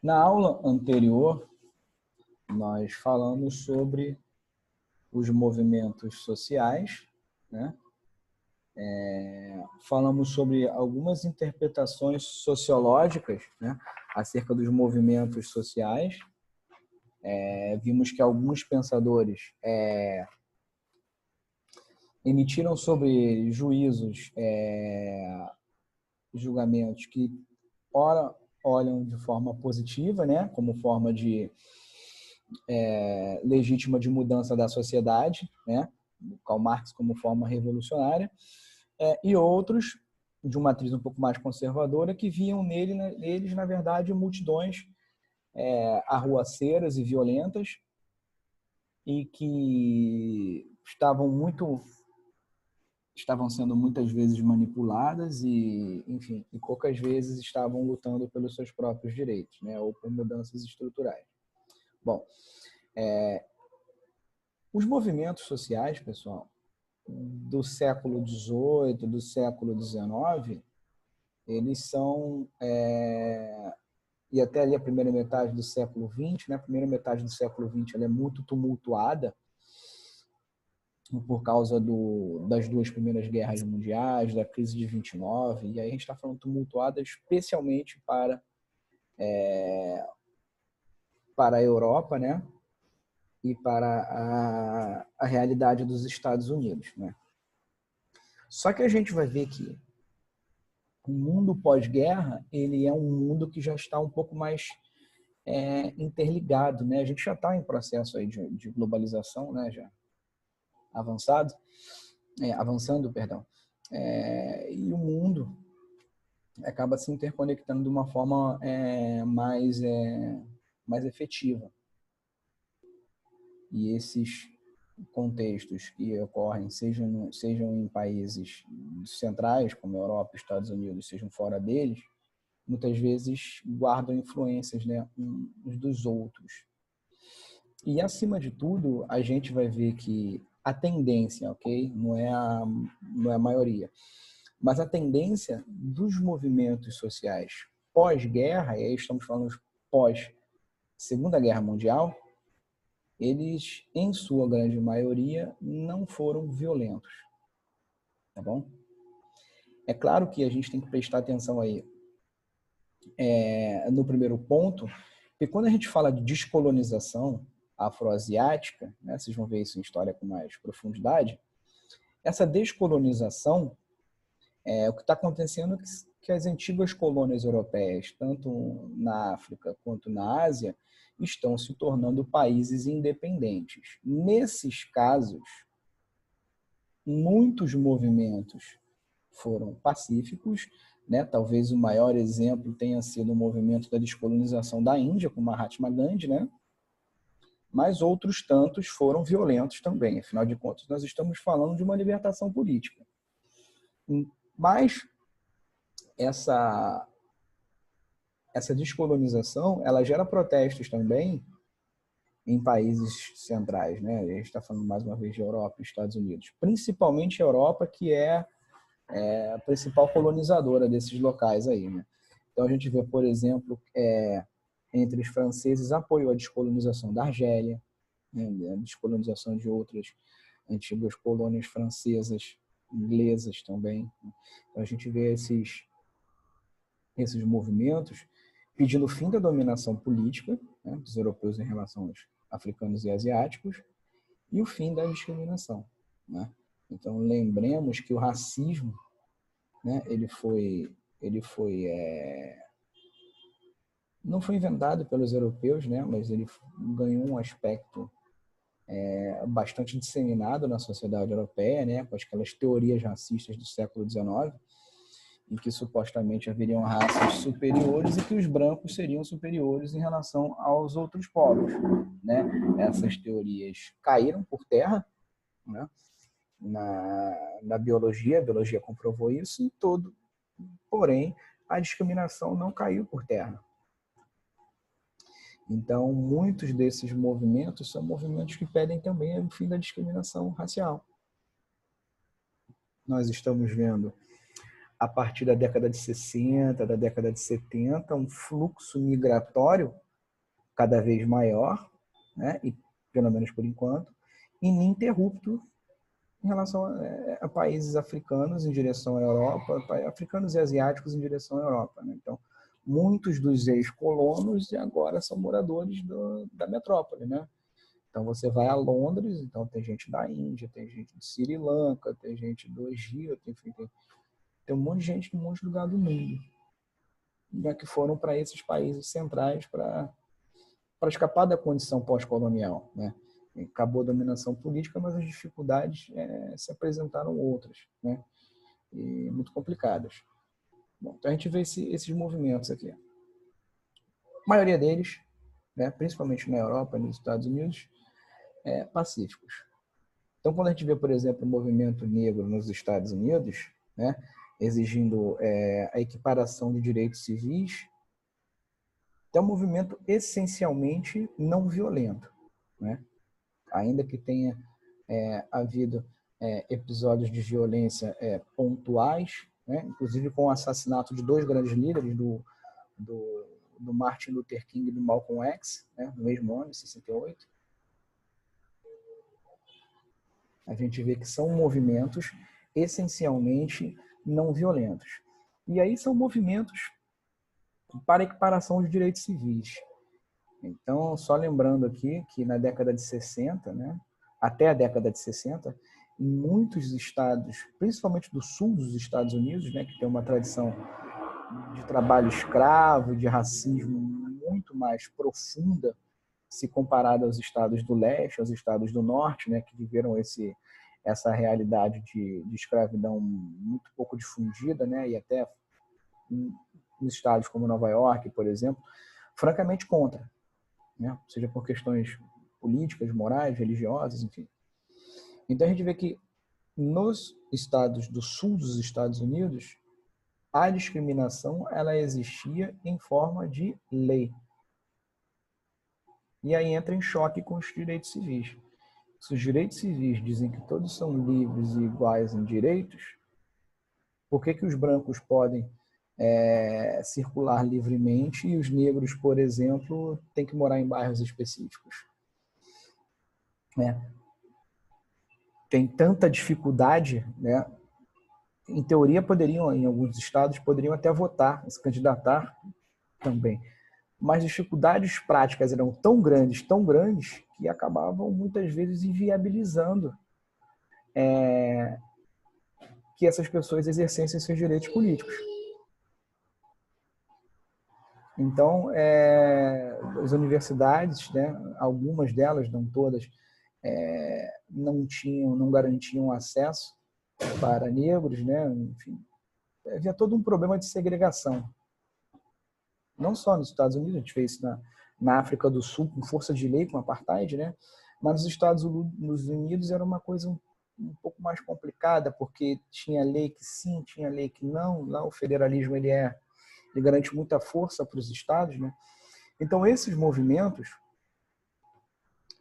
Na aula anterior, nós falamos sobre os movimentos sociais, né? Falamos sobre algumas interpretações sociológicas, né, acerca dos movimentos sociais. Vimos que alguns pensadores emitiram sobre juízos, julgamentos que ora olham de forma positiva, né, como forma de legítima de mudança da sociedade, né, Karl Marx como forma revolucionária, e outros de uma matriz um pouco mais conservadora que viam neles, na verdade, multidões arruaceiras e violentas e que estavam sendo muitas vezes manipuladas e, enfim, e poucas vezes estavam lutando pelos seus próprios direitos, né, ou por mudanças estruturais. Bom, os movimentos sociais, pessoal, do século XVIII, do século XIX, eles são, e até ali a primeira metade do século XX, né? A primeira metade do século XX ela é muito tumultuada por causa das duas primeiras guerras mundiais, da crise de 29, e aí a gente está falando tumultuada especialmente para a Europa, né? E para a realidade dos Estados Unidos, né? Só que a gente vai ver que o mundo pós-guerra, ele é um mundo que já está um pouco mais interligado, né? A gente já está em processo aí de globalização, né? Já avançando, perdão. E o mundo acaba se interconectando de uma forma mais efetiva. E esses contextos que ocorrem, sejam em países centrais, como a Europa e Estados Unidos, sejam fora deles, muitas vezes guardam influências, né, uns dos outros. E, acima de tudo, a gente vai ver que a tendência, ok? Não é a maioria, mas a tendência dos movimentos sociais pós-guerra, e aí estamos falando pós-Segunda Guerra Mundial, eles, em sua grande maioria, não foram violentos. Tá bom? É claro que a gente tem que prestar atenção aí no primeiro ponto, porque quando a gente fala de descolonização afroasiática, né, vocês vão ver isso em história com mais profundidade, essa descolonização, o que está acontecendo é que as antigas colônias europeias, tanto na África quanto na Ásia, estão se tornando países independentes. Nesses casos, muitos movimentos foram pacíficos, né? Talvez o maior exemplo tenha sido o movimento da descolonização da Índia, com Mahatma Gandhi, né? Mas outros tantos foram violentos também. Afinal de contas, nós estamos falando de uma libertação política. Mas essa descolonização, ela gera protestos também em países centrais, né? A gente está falando mais uma vez de Europa e Estados Unidos. Principalmente a Europa, que é a principal colonizadora desses locais aí, né? Então a gente vê, por exemplo, entre os franceses apoio à descolonização da Argélia, né? A descolonização de outras antigas colônias francesas, inglesas também. Então a gente vê esses movimentos pedindo o fim da dominação política, né, dos europeus em relação aos africanos e asiáticos e o fim da discriminação, né? Então lembremos que o racismo, né, não foi inventado pelos europeus, né, mas ele ganhou um aspecto bastante disseminado na sociedade europeia, né, com aquelas teorias racistas do século XIX, em que supostamente haveriam raças superiores e que os brancos seriam superiores em relação aos outros povos, né? Essas teorias caíram por terra, né? Na biologia, a biologia comprovou isso e todo. Porém, a discriminação não caiu por terra. Então, muitos desses movimentos são movimentos que pedem também o fim da discriminação racial. Nós estamos vendo a partir da década de 60, da década de 70, um fluxo migratório cada vez maior, né? E pelo menos por enquanto, ininterrupto em relação a países africanos em direção à Europa, africanos e asiáticos em direção à Europa, né? Então, muitos dos ex-colonos agora são moradores da metrópole, né? Então, você vai a Londres, então tem gente da Índia, tem gente de Sri Lanka, tem gente do Egito, enfim, tem um monte de gente de um monte de lugar do mundo, né, que foram para esses países centrais para escapar da condição pós-colonial, né? Acabou a dominação política, mas as dificuldades se apresentaram outras, né? E muito complicadas. Bom, então a gente vê esses movimentos aqui. A maioria deles, né, principalmente na Europa e nos Estados Unidos, pacíficos. Então, quando a gente vê, por exemplo, o movimento negro nos Estados Unidos, né, exigindo a equiparação de direitos civis, é um movimento essencialmente não violento, né? Ainda que tenha havido episódios de violência pontuais, né? Inclusive com o assassinato de dois grandes líderes, do Martin Luther King e do Malcolm X, né? No mesmo ano, em 68. A gente vê que são movimentos essencialmente não violentos. E aí são movimentos para equiparação de direitos civis. Então, só lembrando aqui que na década de 60, né, até a década de 60, em muitos estados, principalmente do sul dos Estados Unidos, né, que tem uma tradição de trabalho escravo, de racismo muito mais profunda, se comparado aos estados do leste, aos estados do norte, né, que viveram essa realidade de escravidão muito pouco difundida, né, e até em estados como Nova York, por exemplo, francamente contra, né, seja por questões políticas, morais, religiosas, enfim. Então a gente vê que nos estados do sul dos Estados Unidos, a discriminação ela existia em forma de lei. E aí entra em choque com os direitos civis. Se os direitos civis dizem que todos são livres e iguais em direitos, por que os brancos podem circular livremente e os negros, por exemplo, têm que morar em bairros específicos? Tem tanta dificuldade, né? Em teoria poderiam, em alguns estados, poderiam até votar, se candidatar também. Mas dificuldades práticas eram tão grandes, que acabavam muitas vezes inviabilizando que essas pessoas exercessem seus direitos políticos. Então, as universidades, né, algumas delas, não todas, não garantiam acesso para negros, né? Enfim, havia todo um problema de segregação. Não só nos Estados Unidos, a gente vê isso na África do Sul, com força de lei, com apartheid, né? Mas nos Estados Unidos era uma coisa um pouco mais complicada, porque tinha lei que sim, tinha lei que não. Lá o federalismo ele garante muita força para os estados, né? Então esses movimentos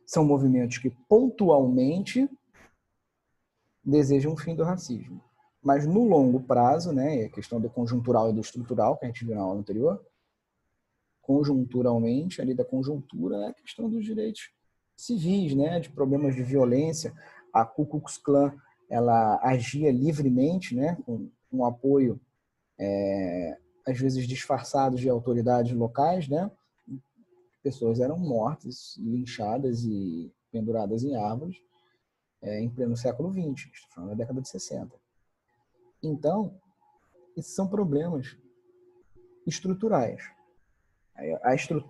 são movimentos que pontualmente desejam o fim do racismo. Mas no longo prazo, né, a questão do conjuntural e do estrutural, que a gente viu na aula anterior, conjunturalmente, ali da conjuntura, é a questão dos direitos civis, né, de problemas de violência. A Ku Klux Klan, ela agia livremente, né, com apoio, às vezes disfarçados de autoridades locais, né, pessoas eram mortas, linchadas e penduradas em árvores em pleno século XX, na década de 60. Então, esses são problemas estruturais.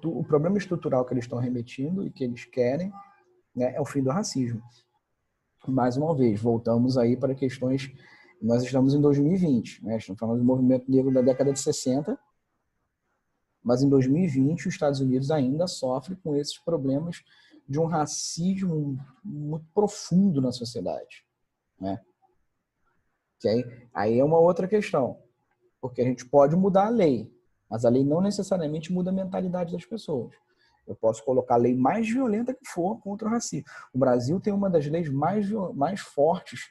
O problema estrutural que eles estão remetindo e que eles querem, né, é o fim do racismo. Mais uma vez, voltamos aí para questões... Nós estamos em 2020, né? Estamos falando do movimento negro da década de 60, mas em 2020 os Estados Unidos ainda sofrem com esses problemas de um racismo muito profundo na sociedade, né? Que aí é uma outra questão, porque a gente pode mudar a lei, mas a lei não necessariamente muda a mentalidade das pessoas. Eu posso colocar a lei mais violenta que for contra o racismo. O Brasil tem uma das leis mais fortes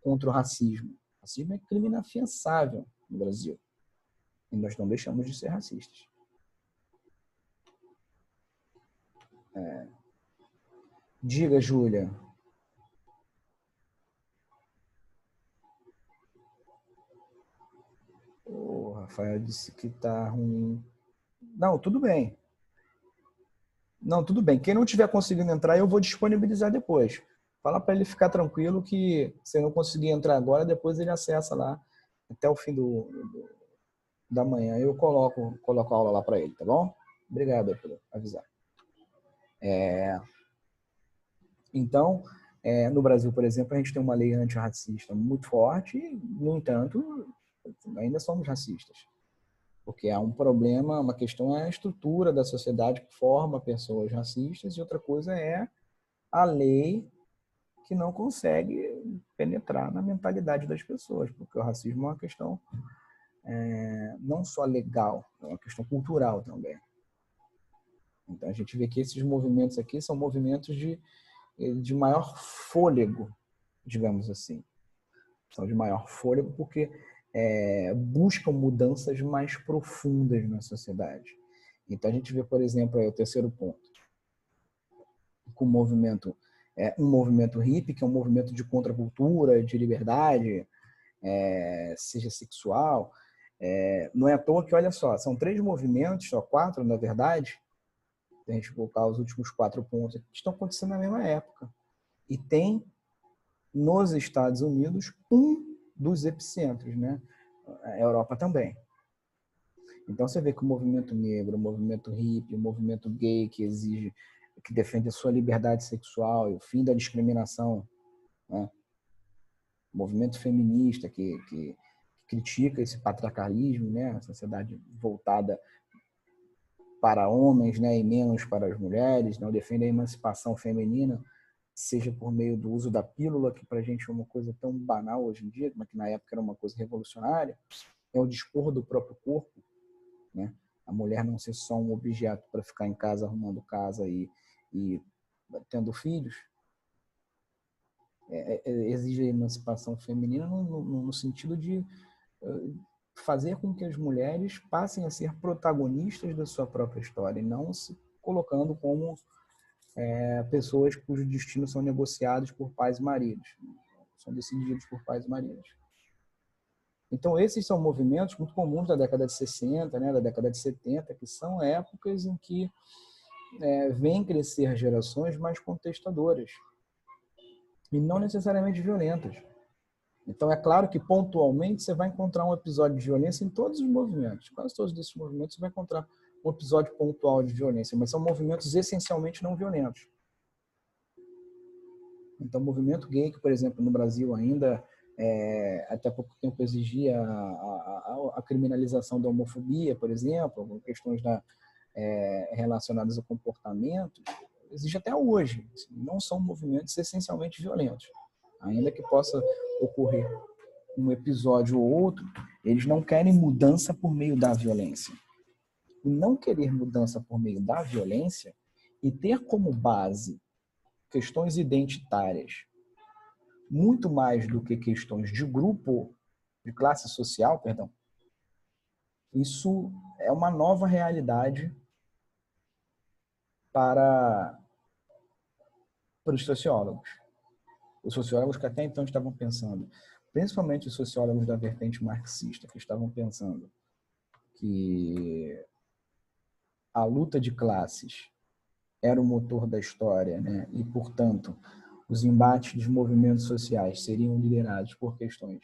contra o racismo. O racismo é crime inafiançável. no Brasil. E nós não deixamos de ser racistas. Diga, Júlia. O Rafael disse que tá ruim. Não, tudo bem. Não, tudo bem. Quem não tiver conseguindo entrar, eu vou disponibilizar depois. Fala para ele ficar tranquilo que se não conseguir entrar agora, depois ele acessa lá até o fim da manhã. Eu coloco a aula lá para ele, tá bom? Obrigado por avisar. Então, no Brasil, por exemplo, a gente tem uma lei antirracista muito forte e, no entanto, ainda somos racistas. Porque há um problema, uma questão é a estrutura da sociedade que forma pessoas racistas e outra coisa é a lei que não consegue penetrar na mentalidade das pessoas, porque o racismo é uma questão não só legal, é uma questão cultural também. Então a gente vê que esses movimentos aqui são movimentos de maior fôlego, digamos assim. São de maior fôlego porque buscam mudanças mais profundas na sociedade. Então a gente vê, por exemplo, aí, o terceiro ponto, com o movimento, um movimento hippie, que é um movimento de contracultura, de liberdade, seja sexual. Não é à toa que, olha só, são 3 movimentos, só 4, na verdade, se a gente colocar os últimos 4 pontos, que estão acontecendo na mesma época. E tem, nos Estados Unidos, um dos epicentros, né? A Europa também. Então você vê que o movimento negro, o movimento hippie, o movimento gay que defende a sua liberdade sexual e o fim da discriminação, né? O movimento feminista que critica esse patriarcalismo, né? A sociedade voltada para homens, né? E menos para as mulheres, não defende a emancipação feminina, seja por meio do uso da pílula, que para a gente é uma coisa tão banal hoje em dia, mas que na época era uma coisa revolucionária, é o dispor do próprio corpo, né? A mulher não ser só um objeto para ficar em casa arrumando casa e tendo filhos. Exige a emancipação feminina no sentido de fazer com que as mulheres passem a ser protagonistas da sua própria história e não se colocando como pessoas cujos destinos são negociados por pais e maridos, são decididos por pais e maridos. Então, esses são movimentos muito comuns da década de 60, né, da década de 70, que são épocas em que vêm crescer gerações mais contestadoras e não necessariamente violentas. Então, é claro que, pontualmente, você vai encontrar um episódio de violência em todos os movimentos. Quase todos esses movimentos você vai encontrar um episódio pontual de violência, mas são movimentos essencialmente não violentos. Então, o movimento gay, que, por exemplo, no Brasil ainda, até pouco tempo exigia a criminalização da homofobia, por exemplo, questões relacionadas ao comportamento, exige até hoje. Não são movimentos essencialmente violentos. Ainda que possa ocorrer um episódio ou outro, eles não querem mudança por meio da violência. E não querer mudança por meio da violência e ter como base questões identitárias muito mais do que questões de grupo, de classe social, perdão, isso é uma nova realidade para os sociólogos. Os sociólogos que até então estavam pensando, principalmente os sociólogos da vertente marxista, que estavam pensando que a luta de classes era o motor da história, né? E, portanto, os embates dos movimentos sociais seriam liderados por questões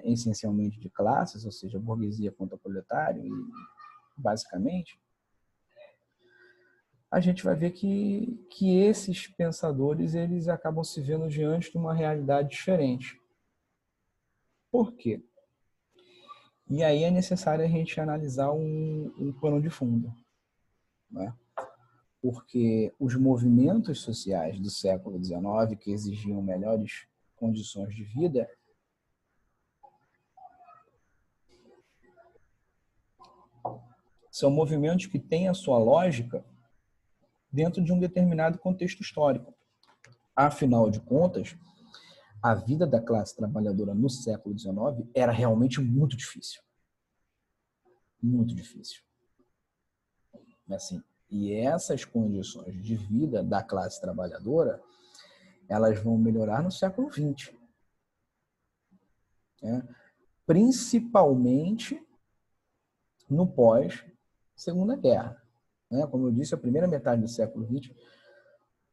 essencialmente de classes, ou seja, burguesia contra proletário, e, basicamente, a gente vai ver que esses pensadores eles acabam se vendo diante de uma realidade diferente. Por quê? E aí é necessário a gente analisar um pano de fundo, né? Porque os movimentos sociais do século XIX, que exigiam melhores condições de vida, são movimentos que têm a sua lógica dentro de um determinado contexto histórico. Afinal de contas, a vida da classe trabalhadora no século XIX era realmente muito difícil. Muito difícil. Assim, e essas condições de vida da classe trabalhadora, elas vão melhorar no século XX. Né? Principalmente no pós-Segunda Guerra. Né? Como eu disse, a primeira metade do século XX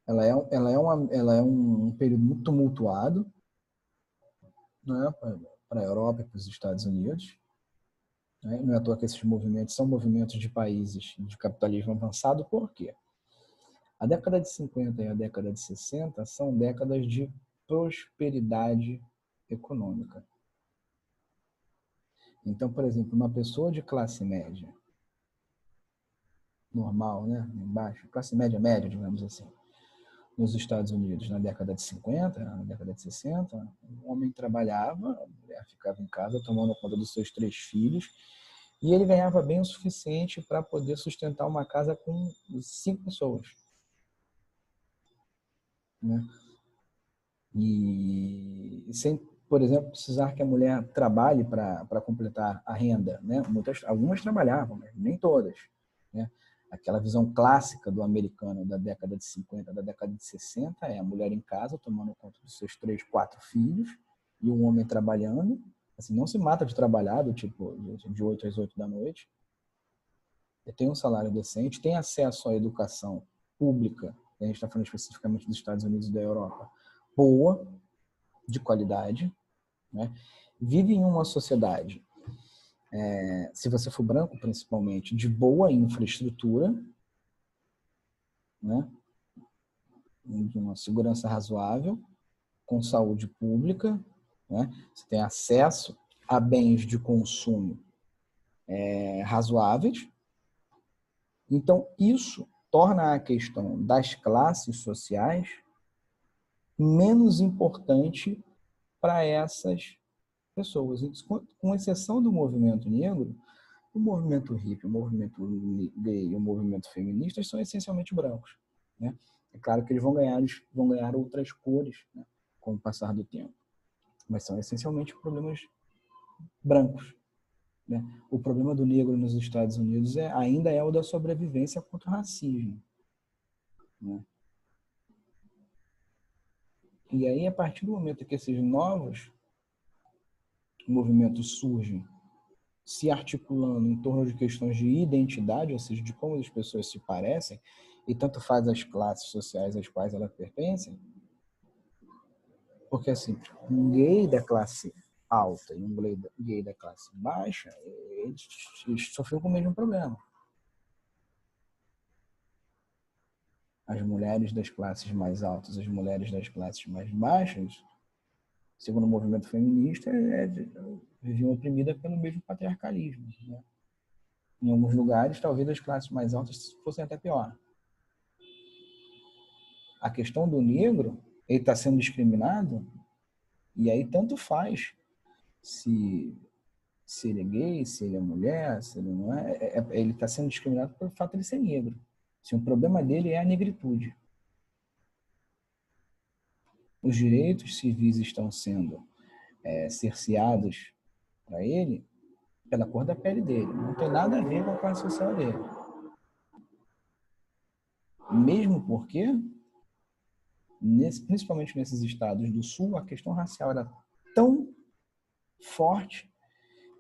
ela é um período muito tumultuado, né? Para a Europa e para os Estados Unidos. Né? Não é à toa que esses movimentos são movimentos de países de capitalismo avançado, por quê? A década de 50 e a década de 60 são décadas de prosperidade econômica. Então, por exemplo, uma pessoa de classe média, normal, né, baixa, classe média, média, digamos assim, nos Estados Unidos, na década de 50, na década de 60, o homem trabalhava, a mulher ficava em casa tomando conta dos seus 3 filhos, e ele ganhava bem o suficiente para poder sustentar uma casa com 5 pessoas. Né? E sem, por exemplo, precisar que a mulher trabalhe para completar a renda. Né? Algumas trabalhavam, mas nem todas. Né? Aquela visão clássica do americano da década de 50, da década de 60, é a mulher em casa tomando conta dos seus 3, 4 filhos e um homem trabalhando. Assim, não se mata de trabalhar, do tipo de 8 às 8 da noite. Tem um salário decente, tem acesso à educação pública, a gente está falando especificamente dos Estados Unidos e da Europa, boa, de qualidade, né? Vive em uma sociedade, se você for branco principalmente, de boa infraestrutura, né? De uma segurança razoável, com saúde pública, né? Você tem acesso a bens de consumo razoáveis. Então, isso torna a questão das classes sociais menos importante para essas pessoas. Com exceção do movimento negro, o movimento hippie, o movimento gay e o movimento feminista são essencialmente brancos. Né? É claro que eles vão ganhar outras cores, né, com o passar do tempo, mas são essencialmente problemas brancos. Né? O problema do negro nos Estados Unidos ainda é o da sobrevivência contra o racismo. Né? E aí, a partir do momento que esses novos movimentos surgem, se articulando em torno de questões de identidade, ou seja, de como as pessoas se parecem, e tanto faz as classes sociais às quais elas pertencem, porque assim, um gay da classe alta e um gay da classe baixa, eles sofreram com o mesmo problema. As mulheres das classes mais altas, as mulheres das classes mais baixas, segundo o movimento feminista, viviam oprimidas pelo mesmo patriarcalismo. Né? Em alguns lugares, talvez as classes mais altas fossem até pior. A questão do negro, ele está sendo discriminado, e aí tanto faz se ele é gay, se ele é mulher, se ele não é. Ele está sendo discriminado pelo fato de ele ser negro. Se o problema dele é a negritude. Os direitos civis estão sendo cerceados para ele pela cor da pele dele. Não tem nada a ver com a classe social dele. Mesmo porque, principalmente nesses estados do sul, a questão racial era tão forte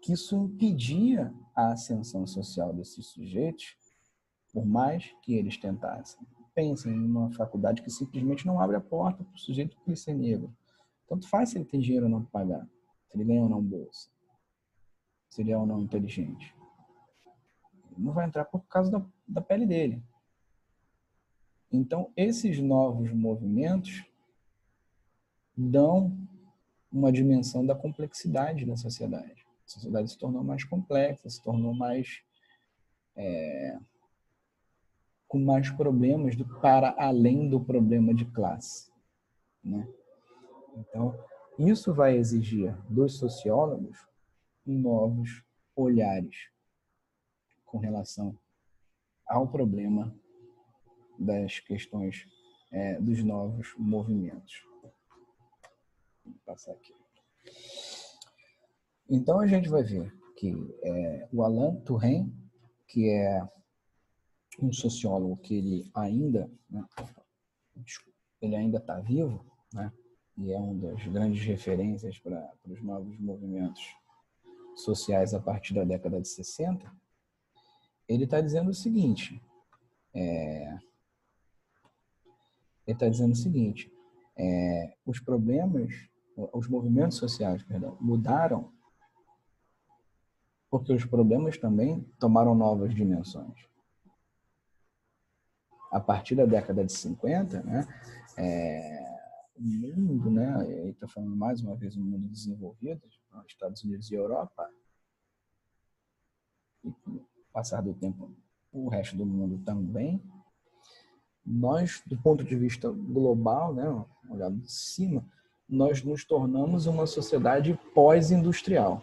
que isso impedia a ascensão social desses sujeitos, por mais que eles tentassem. Pensem em uma faculdade que simplesmente não abre a porta para o sujeito que ser negro. Tanto faz se ele tem dinheiro ou não para pagar, se ele ganha ou não bolsa, se ele é ou não inteligente. Ele não vai entrar por causa da pele dele. Então, esses novos movimentos dão uma dimensão da complexidade da sociedade. A sociedade se tornou mais complexa, se tornou mais com mais problemas para além do problema de classe. Né? Então, isso vai exigir dos sociólogos novos olhares com relação ao problema das questões dos novos movimentos. Vou passar aqui. Então, a gente vai ver que o Alain Touraine, que é um sociólogo que ele ainda, né, ele ainda está vivo, né, e é uma das grandes referências para os novos movimentos sociais a partir da década de 60, ele está dizendo o seguinte, os problemas, os movimentos sociais, perdão, mudaram porque os problemas também tomaram novas dimensões. A partir da década de 50, né, o mundo, né, ele está falando mais uma vez do mundo desenvolvido, Estados Unidos e Europa, e com o passar do tempo, o resto do mundo também, nós, do ponto de vista global, né, olhado de cima, nós nos tornamos uma sociedade pós-industrial.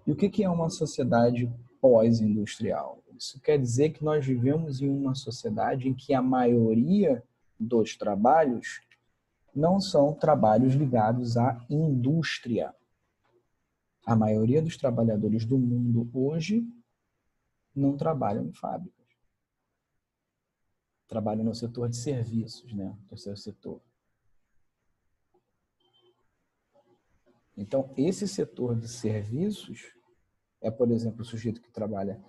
E o que é uma sociedade pós-industrial? Isso quer dizer que nós vivemos em uma sociedade em que a maioria dos trabalhos não são trabalhos ligados à indústria. A maioria dos trabalhadores do mundo hoje não trabalham em fábricas. Trabalham no setor de serviços, né? Terceiro setor. Então, esse setor de serviços é, por exemplo, o sujeito que trabalha,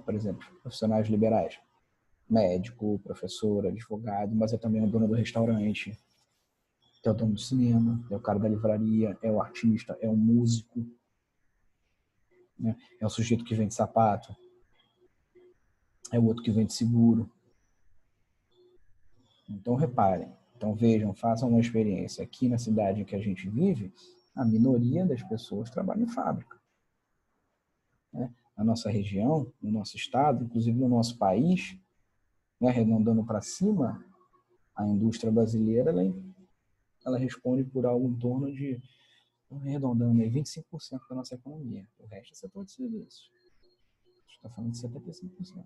por exemplo, profissionais liberais, médico, professor, advogado, mas é também o dono do restaurante, é o dono do cinema, é o cara da livraria, é o artista, é o músico, né? É o sujeito que vende sapato, é o outro que vende seguro. Então, reparem, então vejam, façam uma experiência. Aqui na cidade em que a gente vive, a minoria das pessoas trabalha em fábrica. Né? Na nossa região, no nosso estado, inclusive no nosso país, né, arredondando para cima, a indústria brasileira ela responde por algo em torno de, arredondando, 25% da nossa economia. O resto é setor de serviços. A gente está falando de 75%.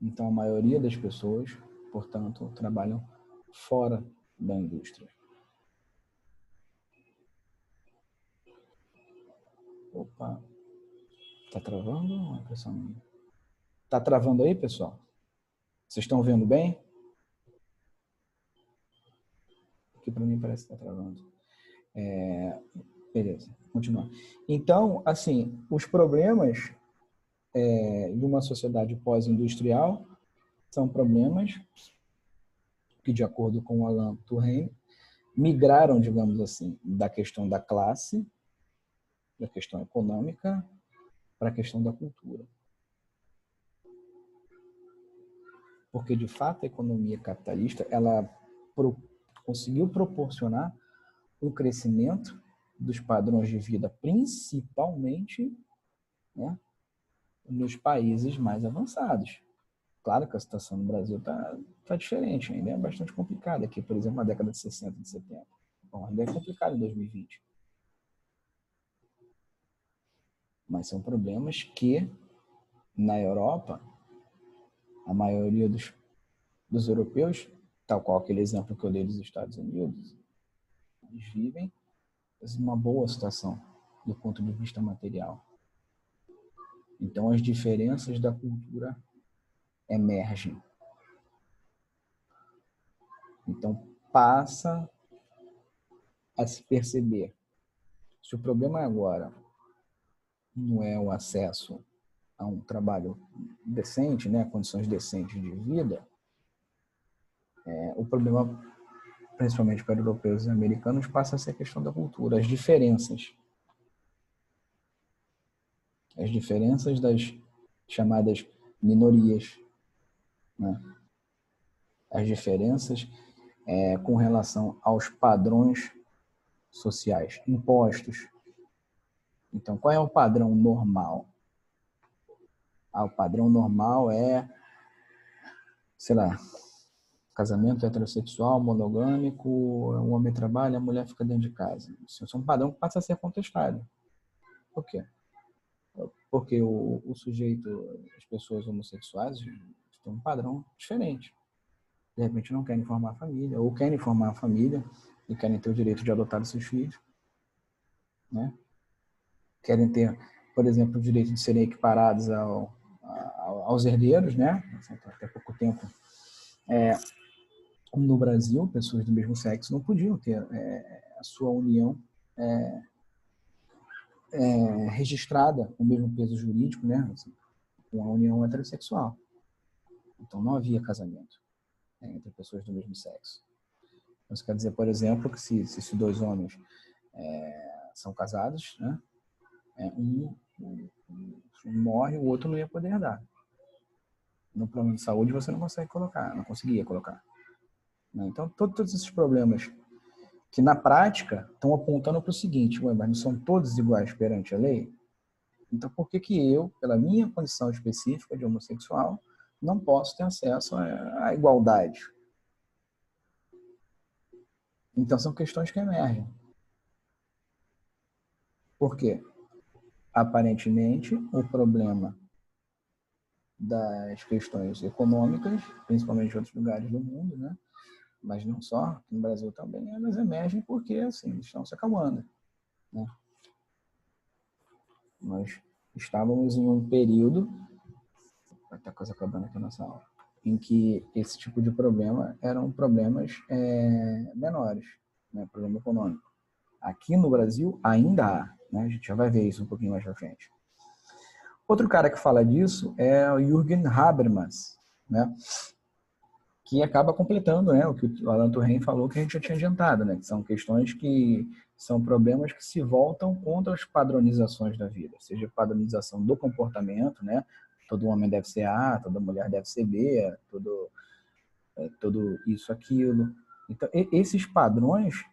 Então, a maioria das pessoas, portanto, trabalham fora da indústria. Opa, tá travando ou é impressão minha? Tá travando aí, pessoal? Vocês estão vendo bem? Aqui para mim parece que está travando. Beleza, continuar. Então, assim, os problemas de uma sociedade pós-industrial são problemas que, de acordo com o Alain Touraine, migraram, digamos assim, da questão da classe, da questão econômica, para a questão da cultura. Porque, de fato, a economia capitalista ela conseguiu proporcionar um crescimento dos padrões de vida, principalmente, né, nos países mais avançados. Claro que a situação no Brasil tá diferente, ainda é bastante complicada aqui, por exemplo, na década de 60, de 70. Bom, ainda é complicado em 2020. Mas são problemas que, na Europa, a maioria dos europeus, tal qual aquele exemplo que eu dei dos Estados Unidos, eles vivem uma boa situação do ponto de vista material. Então, as diferenças da cultura emergem. Então, passa a se perceber. Se o problema agora não é o acesso a um trabalho decente, né, condições decentes de vida, o problema, principalmente para europeus e americanos, passa a ser a questão da cultura, as diferenças. As diferenças das chamadas minorias, né? As diferenças com relação aos padrões sociais impostos. Então, qual é o padrão normal? O padrão normal é, sei lá, casamento heterossexual, monogâmico, o homem trabalha, a mulher fica dentro de casa. Isso é um padrão que passa a ser contestado. Por quê? Porque o sujeito, as pessoas homossexuais, têm um padrão diferente. de repente não querem formar a família, ou querem formar a família e querem ter o direito de adotar os seus filhos, né? Querem ter, por exemplo, o direito de serem equiparados aos herdeiros, né? Até pouco tempo, no Brasil, pessoas do mesmo sexo não podiam ter a sua união registrada com o mesmo peso jurídico, né? Assim, com a união heterossexual. Então, não havia casamento, né, entre pessoas do mesmo sexo. Então, isso quer dizer, por exemplo, que se dois homens são casados, né? Um morre, o outro não ia poder herdar. No plano de saúde, você não consegue colocar, não conseguia colocar. Né? Então, todos esses problemas que, na prática, estão apontando para o seguinte: ué, mas não são todos iguais perante a lei? Então, por que eu, pela minha condição específica de homossexual, não posso ter acesso à igualdade? Então, são questões que emergem. Por quê? Aparentemente, o problema das questões econômicas, principalmente em outros lugares do mundo, né? Mas não só, no Brasil também, elas emergem porque assim, estão se acalmando. Né? Nós estávamos em um período, vai estar quase acabando aqui a nossa aula, em que esse tipo de problema eram problemas menores, né? Problema econômico. Aqui no Brasil ainda há, né? A gente já vai ver isso um pouquinho mais pra frente. Outro cara que fala disso é o Jürgen Habermas, né? Que acaba completando, né, o que o Alan Turing falou, que a gente já tinha adiantado, né? Que são questões que são problemas que se voltam contra as padronizações da vida, seja padronização do comportamento, né? Todo homem deve ser A, toda mulher deve ser B, todo isso, aquilo. Então, esses padrões,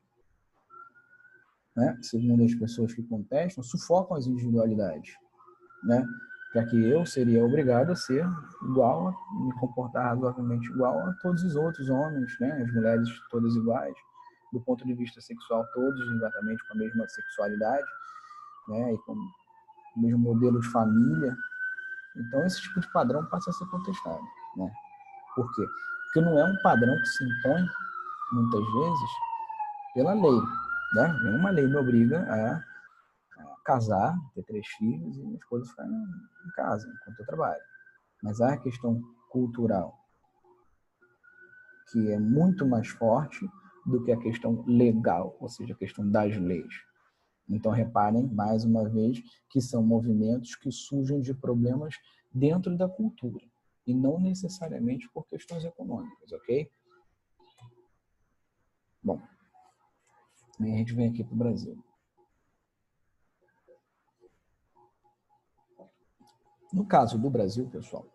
né, segundo as pessoas que contestam, sufocam as individualidades, né? Já que eu seria obrigado a ser igual, a me comportar razoavelmente igual a todos os outros homens, né? As mulheres todas iguais, do ponto de vista sexual, todos exatamente com a mesma sexualidade, né? E com o mesmo modelo de família. Então, esse tipo de padrão passa a ser contestado, né? Por quê? Porque não é um padrão que se impõe, muitas vezes, pela lei, né? Nenhuma lei me obriga a casar, ter 3 filhos e minha esposa ficar em casa enquanto eu trabalho. Mas há a questão cultural, que é muito mais forte do que a questão legal, ou seja, a questão das leis. Então, reparem, mais uma vez, que são movimentos que surgem de problemas dentro da cultura, e não necessariamente por questões econômicas, ok? Bom, aí a gente vem aqui para o Brasil. No caso do Brasil, pessoal,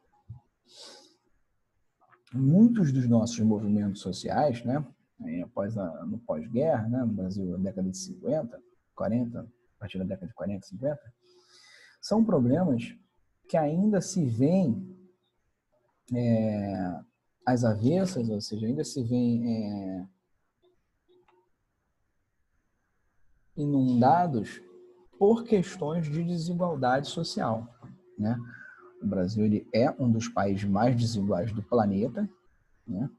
muitos dos nossos movimentos sociais, né, no pós-guerra, né, no Brasil, na década de 50, 40, a partir da década de 40, 50, são problemas que ainda se veem às avessas, ou seja, ainda se veem inundados por questões de desigualdade social, né? O Brasil ele é um dos países mais desiguais do planeta, né?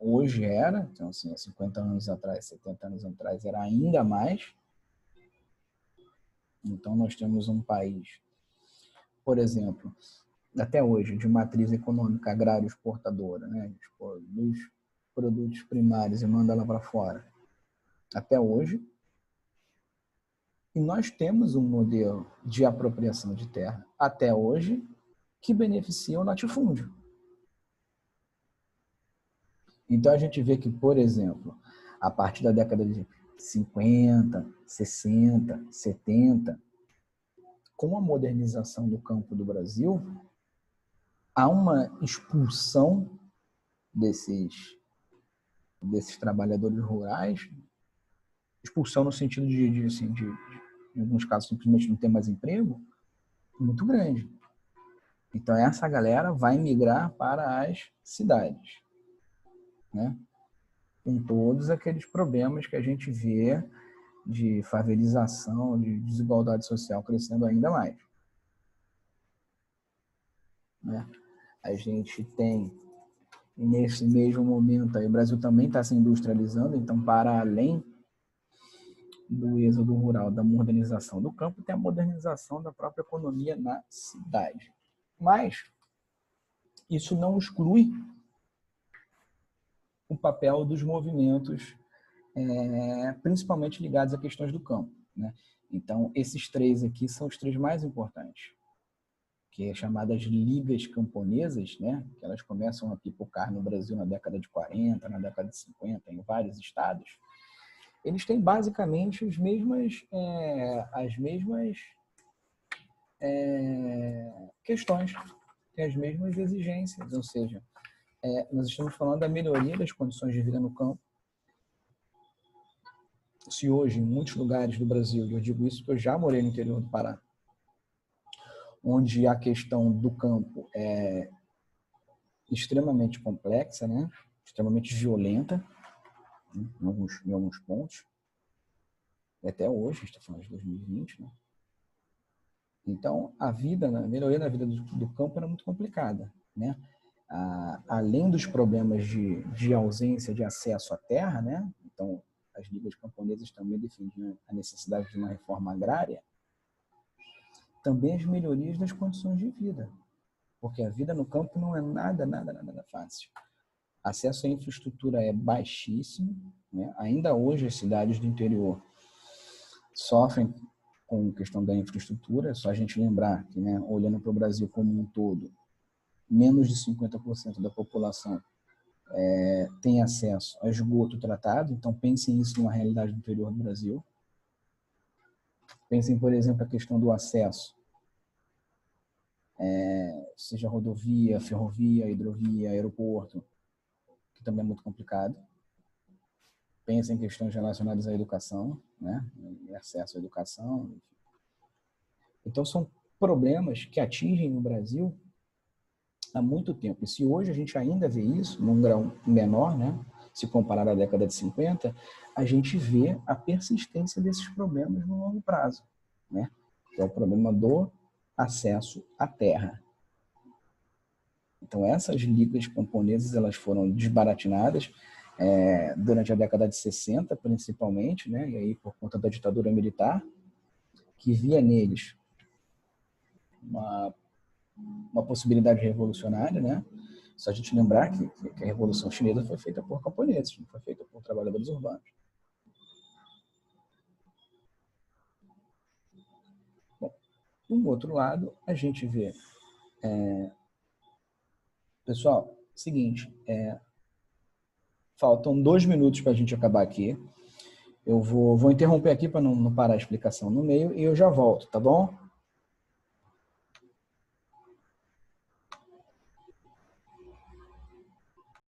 Hoje era, então assim, há 50 anos atrás, 70 anos atrás era ainda mais. Então nós temos um país, por exemplo, até hoje, de matriz econômica agrário exportadora, né? Dos produtos primários e manda lá para fora. Até hoje. E nós temos um modelo de apropriação de terra, até hoje, que beneficia o latifúndio. Então a gente vê que, por exemplo, a partir da década de 50, 60, 70, com a modernização do campo do Brasil, há uma expulsão desses trabalhadores rurais, expulsão no sentido em alguns casos, simplesmente não ter mais emprego, muito grande. Então, essa galera vai migrar para as cidades, né? Com todos aqueles problemas que a gente vê de favelização, de desigualdade social crescendo ainda mais. Né? A gente tem nesse mesmo momento, aí, o Brasil também está se industrializando, então, para além do êxodo rural, da modernização do campo, tem a modernização da própria economia na cidade. Mas isso não exclui o papel dos movimentos, principalmente ligados a questões do campo, né? Então, esses três aqui são os três mais importantes, que é chamadas ligas camponesas, né? Que elas começam a pipocar no Brasil na década de 40, na década de 50, em vários estados. Eles têm basicamente as mesmas questões, têm as mesmas exigências, ou seja, nós estamos falando da melhoria das condições de vida no campo. Se hoje, em muitos lugares do Brasil, eu digo isso porque eu já morei no interior do Pará, onde a questão do campo é extremamente complexa, né? Extremamente violenta, em alguns pontos, e até hoje, a gente está falando de 2020, né? Então, a melhoria da vida do campo era muito complicada, né? Além dos problemas de ausência de acesso à terra, né? Então, as ligas camponesas também defendiam a necessidade de uma reforma agrária, também as melhorias das condições de vida, porque a vida no campo não é nada fácil. Acesso à infraestrutura é baixíssimo, né? Ainda hoje as cidades do interior sofrem com a questão da infraestrutura. É só a gente lembrar que, né, olhando para o Brasil como um todo, menos de 50% da população tem acesso a esgoto tratado. Então, pensem isso numa realidade do interior do Brasil. Pensem, por exemplo, a questão do acesso, seja rodovia, ferrovia, hidrovia, aeroporto, que também é muito complicado. Pensem em questões relacionadas à educação, né? Acesso à educação. Então, são problemas que atingem o Brasil há muito tempo. E se hoje a gente ainda vê isso, num grau menor, né? Se comparar à década de 50, a gente vê a persistência desses problemas no longo prazo, né? Que é o problema do acesso à terra. Então, essas ligas camponesas, elas foram desbaratinadas durante a década de 60, principalmente, né? E aí por conta da ditadura militar, que via neles uma possibilidade revolucionária, né? Só a gente lembrar que a Revolução Chinesa foi feita por camponeses, não foi feita por trabalhadores urbanos. Bom, do outro lado, a gente vê... Pessoal, seguinte, faltam 2 minutos para a gente acabar aqui. Eu vou interromper aqui para não parar a explicação no meio e eu já volto, tá bom?